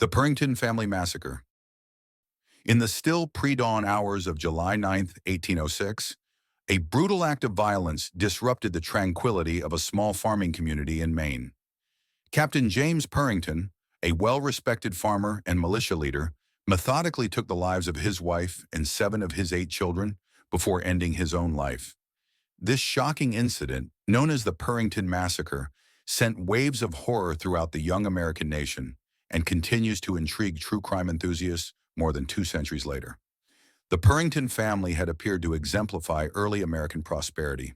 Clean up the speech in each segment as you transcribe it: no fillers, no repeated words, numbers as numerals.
The Purington Family Massacre. In the still pre-dawn hours of July 9, 1806, a brutal act of violence disrupted the tranquility of a small farming community in Maine. Captain James Purington, a well-respected farmer and militia leader, methodically took the lives of his wife and 7 of his 8 children before ending his own life. This shocking incident, known as the Purington Massacre, sent waves of horror throughout the young American nation and continues to intrigue true crime enthusiasts more than 2 centuries later. The Purington family had appeared to exemplify early American prosperity.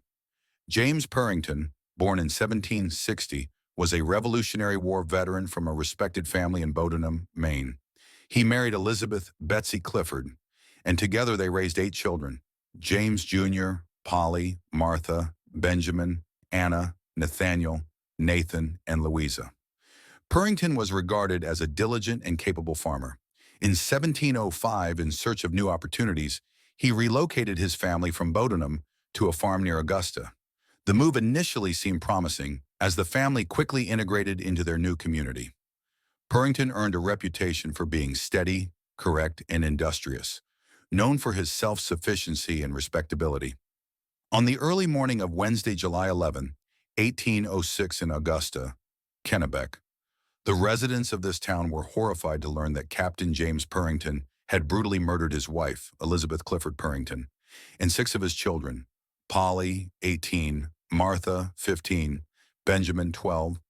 James Purington, born in 1760, was a Revolutionary War veteran from a respected family in Bowdoin, Maine. He married Elizabeth Betsy Clifford, and together they raised 8 children: James Jr., Polly, Martha, Benjamin, Anna, Nathaniel, Nathan, and Louisa. Purington was regarded as a diligent and capable farmer. In 1705, in search of new opportunities, he relocated his family from Bowdoin to a farm near Augusta. The move initially seemed promising, as the family quickly integrated into their new community. Purington earned a reputation for being steady, correct, and industrious, known for his self-sufficiency and respectability. On the early morning of Wednesday, July 11, 1806 in Augusta, Kennebec, the residents of this town were horrified to learn that Captain James Purington had brutally murdered his wife, Elizabeth Clifford Purington, and 6 of his children: Polly, 18, Martha, 15, Benjamin, 12,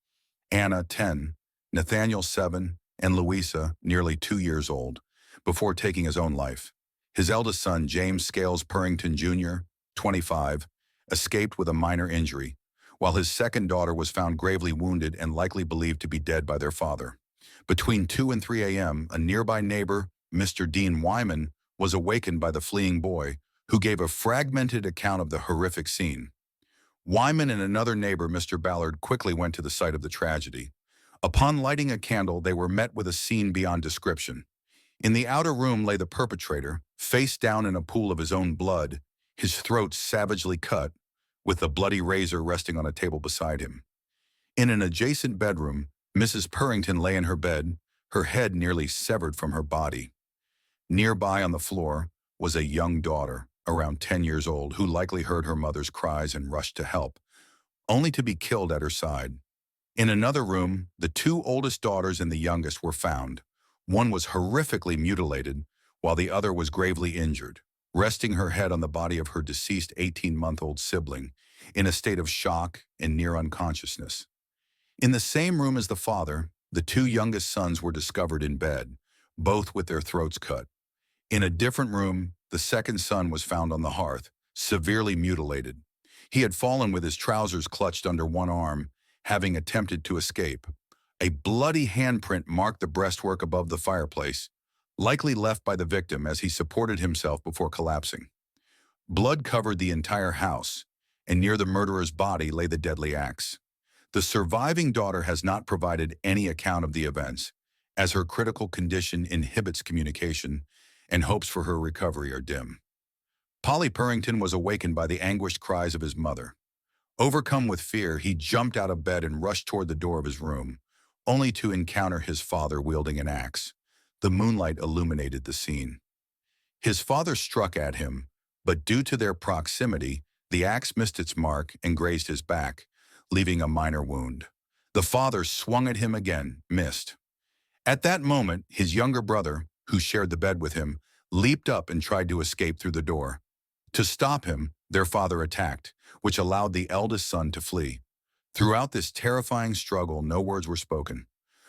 Anna, 10, Nathaniel, 7, and Louisa, nearly 2 years old, before taking his own life. His eldest son, James Scales Purington Jr., 25, escaped with a minor injury, while his second daughter was found gravely wounded and likely believed to be dead by their father. Between 2 and 3 a.m., a nearby neighbor, Mr. Dean Wyman, was awakened by the fleeing boy, who gave a fragmented account of the horrific scene. Wyman and another neighbor, Mr. Ballard, quickly went to the site of the tragedy. Upon lighting a candle, they were met with a scene beyond description. In the outer room lay the perpetrator, face down in a pool of his own blood, his throat savagely cut, with a bloody razor resting on a table beside him. In an adjacent bedroom, Mrs. Purington lay in her bed, her head nearly severed from her body. Nearby on the floor was a young daughter, around 10 years old, who likely heard her mother's cries and rushed to help, only to be killed at her side. In another room, the 2 oldest daughters and the youngest were found. One was horrifically mutilated, while the other was gravely injured, resting her head on the body of her deceased 18-month-old sibling, in a state of shock and near unconsciousness. In the same room as the father, the 2 youngest sons were discovered in bed, both with their throats cut. In a different room, the second son was found on the hearth, severely mutilated. He had fallen with his trousers clutched under one arm, having attempted to escape. A bloody handprint marked the breastwork above the fireplace, likely left by the victim as he supported himself before collapsing. Blood covered the entire house, and near the murderer's body lay the deadly axe. The surviving daughter has not provided any account of the events, as her critical condition inhibits communication, and hopes for her recovery are dim. Polly Purington was awakened by the anguished cries of his mother. Overcome with fear, he jumped out of bed and rushed toward the door of his room, only to encounter his father wielding an axe. The moonlight illuminated the scene. His father struck at him, but due to their proximity, the axe missed its mark and grazed his back, leaving a minor wound. The father swung at him again, missed. At that moment, his younger brother, who shared the bed with him, leaped up and tried to escape through the door. To stop him, their father attacked, which allowed the eldest son to flee. Throughout this terrifying struggle, no words were spoken.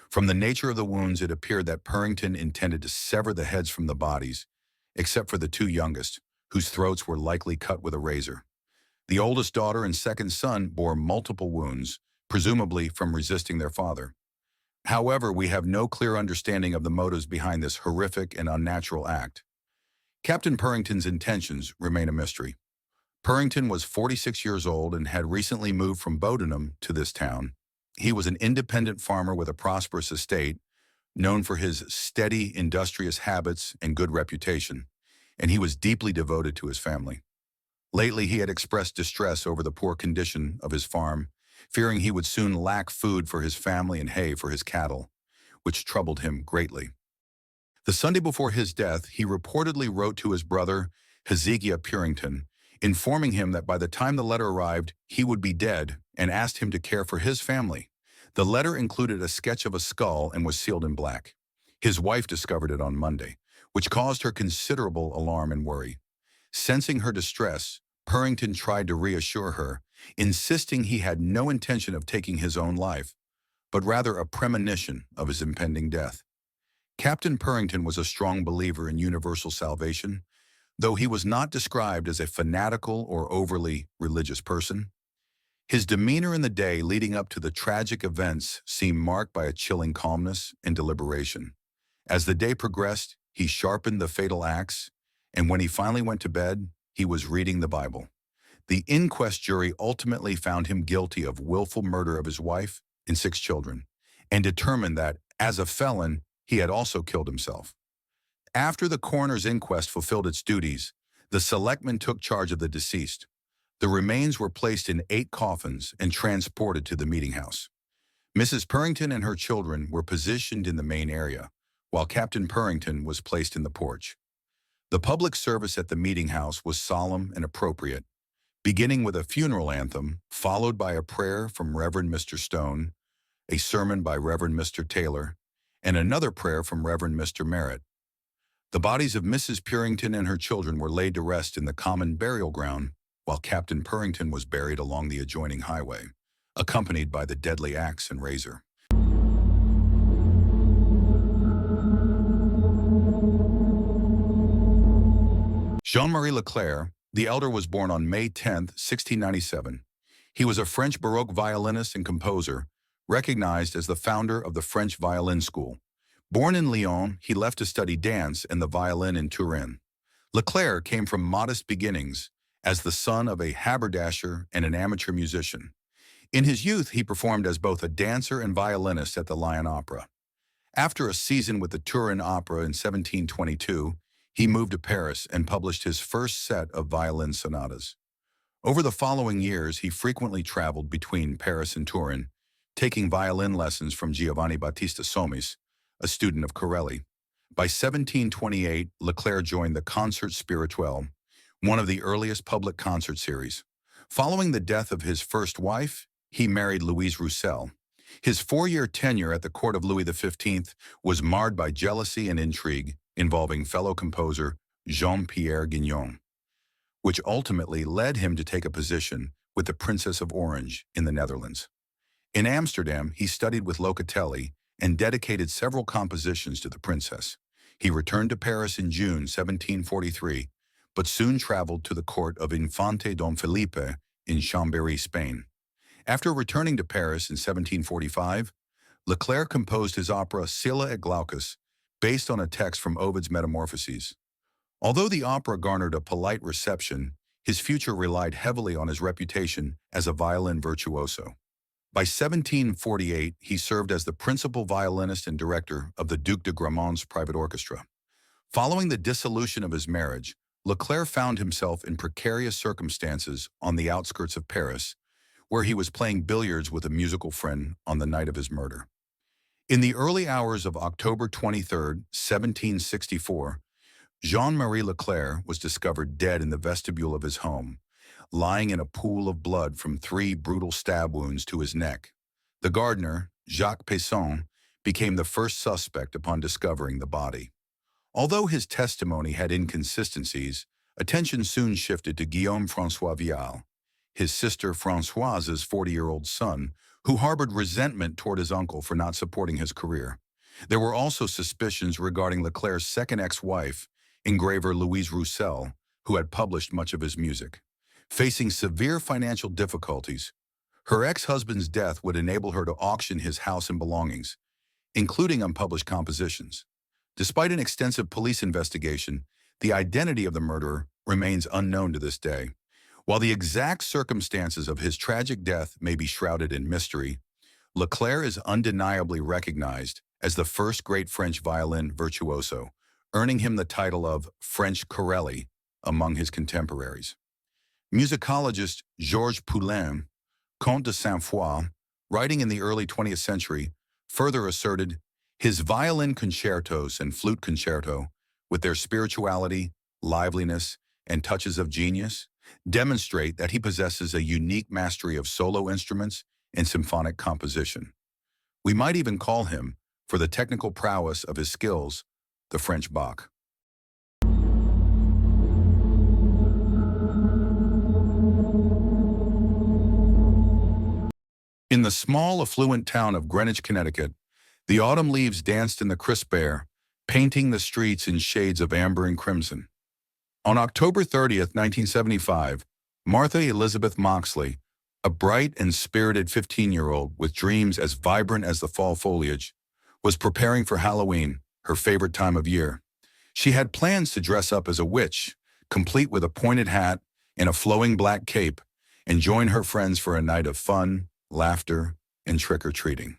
From the nature of the wounds, it appeared that Purington intended to sever the heads from the bodies, except for the 2 youngest, whose throats were likely cut with a razor. The oldest daughter and second son bore multiple wounds, presumably from resisting their father. However, we have no clear understanding of the motives behind this horrific and unnatural act. Captain Purington's intentions remain a mystery. Purington was 46 years old and had recently moved from Bowdoin to this town. He was an independent farmer with a prosperous estate, known for his steady, industrious habits and good reputation, and he was deeply devoted to his family. Lately, he had expressed distress over the poor condition of his farm, fearing he would soon lack food for his family and hay for his cattle. which troubled him greatly. The Sunday before his death, he reportedly wrote to his brother, Hezekiah Purington, informing him that by the time the letter arrived, he would be dead, and asked him to care for his family. The letter included a sketch of a skull and was sealed in black. His wife discovered it on Monday, which caused her considerable alarm and worry. Sensing her distress, Purington tried to reassure her, insisting he had no intention of taking his own life, but rather a premonition of his impending death. Captain Purington was a strong believer in universal salvation, though he was not described as a fanatical or overly religious person. His demeanor in the day leading up to the tragic events seemed marked by a chilling calmness and deliberation. As the day progressed, he sharpened the fatal axe, and when he finally went to bed, he was reading the Bible. The inquest jury ultimately found him guilty of willful murder of his wife and 6 children, and determined that, as a felon, he had also killed himself. After the coroner's inquest fulfilled its duties, the selectmen took charge of the deceased. The remains were placed in 8 coffins and transported to the meeting house. Mrs. Purington and her children were positioned in the main area, while Captain Purington was placed in the porch. The public service at the meeting house was solemn and appropriate, beginning with a funeral anthem, followed by a prayer from Reverend Mr. Stone, a sermon by Reverend Mr. Taylor, and another prayer from Reverend Mr. Merritt. The bodies of Mrs. Purington and her children were laid to rest in the common burial ground, while Captain Purington was buried along the adjoining highway, accompanied by the deadly axe and razor. Jean-Marie Leclerc, the elder, was born on May 10, 1697. He was a French Baroque violinist and composer, recognized as the founder of the French violin school. Born in Lyon, he left to study dance and the violin in Turin. Leclerc came from modest beginnings as the son of a haberdasher and an amateur musician. In his youth, he performed as both a dancer and violinist at the Lyon Opera. After a season with the Turin Opera in 1722, he moved to Paris and published his first set of violin sonatas. Over the following years, he frequently traveled between Paris and Turin, taking violin lessons from Giovanni Battista Somis, a student of Corelli. By 1728, Leclerc joined the Concert Spirituel, one of the earliest public concert series. Following the death of his first wife, he married Louise Roussel. His 4-year tenure at the court of Louis XV was marred by jealousy and intrigue involving fellow composer Jean-Pierre Guignon, which ultimately led him to take a position with the Princess of Orange in the Netherlands. In Amsterdam, he studied with Locatelli and dedicated several compositions to the princess. He returned to Paris in June 1743, but soon traveled to the court of Infante Don Felipe in Chambéry, Spain. After returning to Paris in 1745, Leclerc composed his opera Scylla et Glaucus, based on a text from Ovid's Metamorphoses. Although the opera garnered a polite reception, his future relied heavily on his reputation as a violin virtuoso. By 1748, he served as the principal violinist and director of the Duc de Grammont's private orchestra. Following the dissolution of his marriage, Leclerc found himself in precarious circumstances on the outskirts of Paris, where he was playing billiards with a musical friend on the night of his murder. In the early hours of October 23, 1764, Jean-Marie Leclerc was discovered dead in the vestibule of his home, lying in a pool of blood from 3 brutal stab wounds to his neck. The gardener, Jacques Pesson, became the first suspect upon discovering the body. Although his testimony had inconsistencies, attention soon shifted to Guillaume François Vial, his sister Françoise's 40-year-old son, who harbored resentment toward his uncle for not supporting his career. There were also suspicions regarding Leclerc's second ex-wife, engraver Louise Roussel, who had published much of his music. Facing severe financial difficulties, her ex-husband's death would enable her to auction his house and belongings, including unpublished compositions. Despite an extensive police investigation, the identity of the murderer remains unknown to this day. While the exact circumstances of his tragic death may be shrouded in mystery, Leclerc is undeniably recognized as the first great French violin virtuoso, earning him the title of French Corelli among his contemporaries. Musicologist Georges Poulain, Comte de Saint-Foix, writing in the early 20th century, further asserted, His violin concertos and flute concerto, with their spirituality, liveliness, and touches of genius, demonstrate that he possesses a unique mastery of solo instruments and symphonic composition. We might even call him, for the technical prowess of his skills, the French Bach. In the small, affluent town of Greenwich, Connecticut, the autumn leaves danced in the crisp air, painting the streets in shades of amber and crimson. On October 30th, 1975, Martha Elizabeth Moxley, a bright and spirited 15-year-old with dreams as vibrant as the fall foliage, was preparing for Halloween, her favorite time of year. She had plans to dress up as a witch, complete with a pointed hat and a flowing black cape, and join her friends for a night of fun, laughter, and trick-or-treating.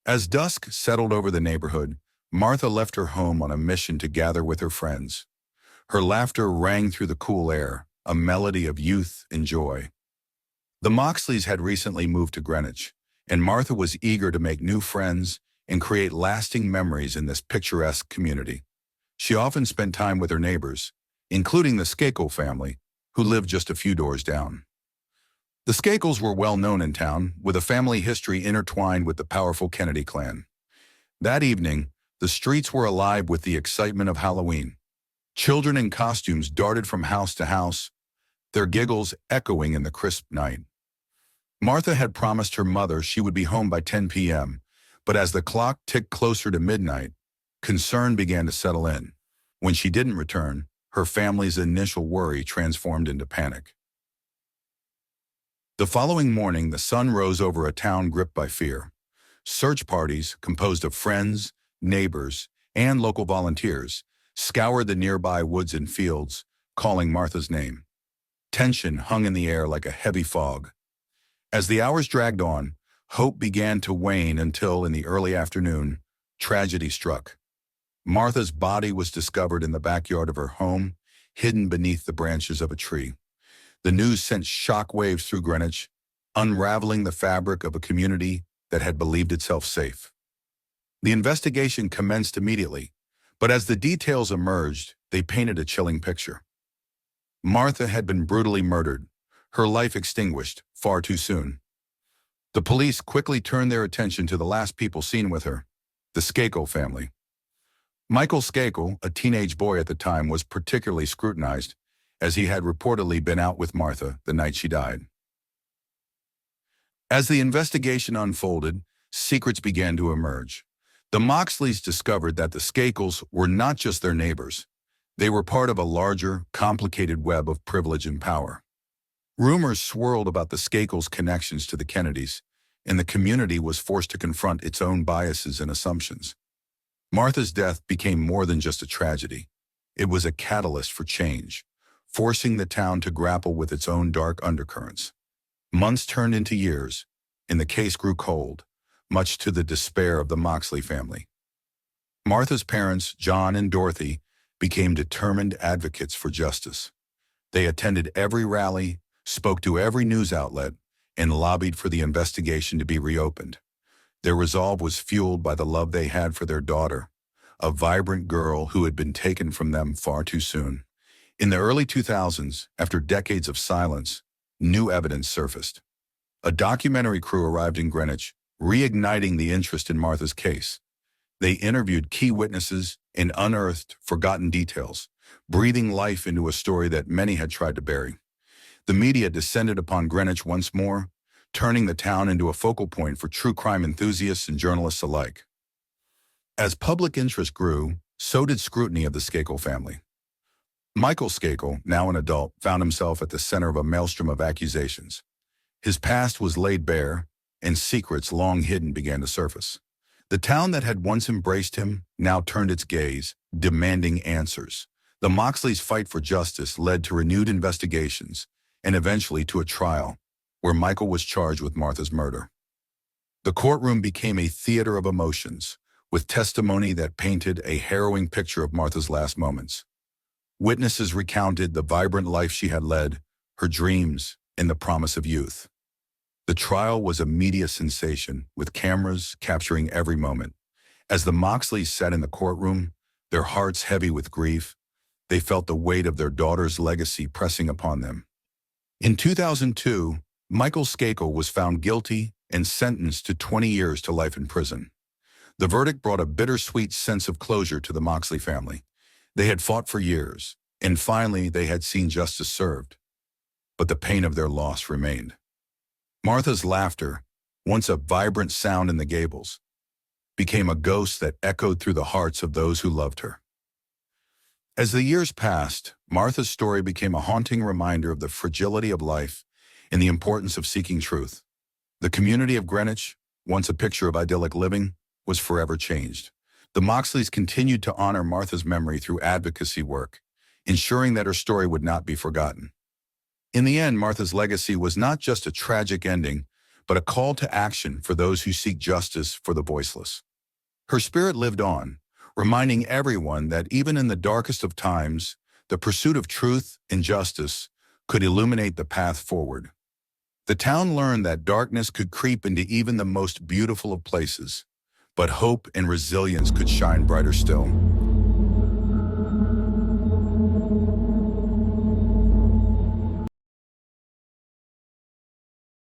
As dusk settled over the neighborhood, Martha left her home on a mission to gather with her friends. Her laughter rang through the cool air, a melody of youth and joy. The Moxleys had recently moved to Greenwich, and Martha was eager to make new friends and create lasting memories in this picturesque community. She often spent time with her neighbors, including the Skakel family, who lived just a few doors down. The Skakels were well known in town, with a family history intertwined with the powerful Kennedy clan. That evening, the streets were alive with the excitement of Halloween. Children in costumes darted from house to house, their giggles echoing in the crisp night. Martha had promised her mother she would be home by 10 p.m., but as the clock ticked closer to midnight, concern began to settle in. When she didn't return, her family's initial worry transformed into panic. The following morning, the sun rose over a town gripped by fear. Search parties, composed of friends, neighbors, and local volunteers, scoured the nearby woods and fields, calling Martha's name. Tension hung in the air like a heavy fog. As the hours dragged on, hope began to wane until, in the early afternoon, tragedy struck. Martha's body was discovered in the backyard of her home, hidden beneath the branches of a tree. The news sent shockwaves through Greenwich, unraveling the fabric of a community that had believed itself safe. The investigation commenced immediately, but as the details emerged, they painted a chilling picture. Martha had been brutally murdered, her life extinguished far too soon. The police quickly turned their attention to the last people seen with her, the Skakel family. Michael Skakel, a teenage boy at the time, was particularly scrutinized, as he had reportedly been out with Martha the night she died. As the investigation unfolded, secrets began to emerge. The Moxleys discovered that the Skakels were not just their neighbors. They were part of a larger, complicated web of privilege and power. Rumors swirled about the Skakels' connections to the Kennedys, and the community was forced to confront its own biases and assumptions. Martha's death became more than just a tragedy. It was a catalyst for change, forcing the town to grapple with its own dark undercurrents. Months turned into years, and the case grew cold, much to the despair of the Moxley family. Martha's parents, John and Dorothy, became determined advocates for justice. They attended every rally, spoke to every news outlet, and lobbied for the investigation to be reopened. Their resolve was fueled by the love they had for their daughter, a vibrant girl who had been taken from them far too soon. In the early 2000s, after decades of silence, new evidence surfaced. A documentary crew arrived in Greenwich, reigniting the interest in Martha's case. They interviewed key witnesses and unearthed forgotten details, breathing life into a story that many had tried to bury. The media descended upon Greenwich once more, turning the town into a focal point for true crime enthusiasts and journalists alike. As public interest grew, so did scrutiny of the Skakel family. Michael Skakel, now an adult, found himself at the center of a maelstrom of accusations. His past was laid bare, and secrets long hidden began to surface. The town that had once embraced him now turned its gaze, demanding answers. The Moxleys' fight for justice led to renewed investigations, and eventually to a trial, where Michael was charged with Martha's murder. The courtroom became a theater of emotions, with testimony that painted a harrowing picture of Martha's last moments. Witnesses recounted the vibrant life she had led, her dreams, and the promise of youth. The The trial was a media sensation, with cameras capturing every moment. As the Moxleys sat in the courtroom, their hearts heavy with grief, they felt the weight of their daughter's legacy pressing upon them. In 2002, Michael Skakel was found guilty and sentenced to 20 years to life in prison. The verdict brought a bittersweet sense of closure to the Moxley family. They had fought for years, and finally they had seen justice served. But the pain of their loss remained. Martha's laughter, once a vibrant sound in the Gables, became a ghost that echoed through the hearts of those who loved her. As the years passed, Martha's story became a haunting reminder of the fragility of life and the importance of seeking truth. The community of Greenwich, once a picture of idyllic living, was forever changed. The Moxleys continued to honor Martha's memory through advocacy work, ensuring that her story would not be forgotten. In the end, Martha's legacy was not just a tragic ending, but a call to action for those who seek justice for the voiceless. Her spirit lived on, reminding everyone that even in the darkest of times, the pursuit of truth and justice could illuminate the path forward. The town learned that darkness could creep into even the most beautiful of places, but hope and resilience could shine brighter still.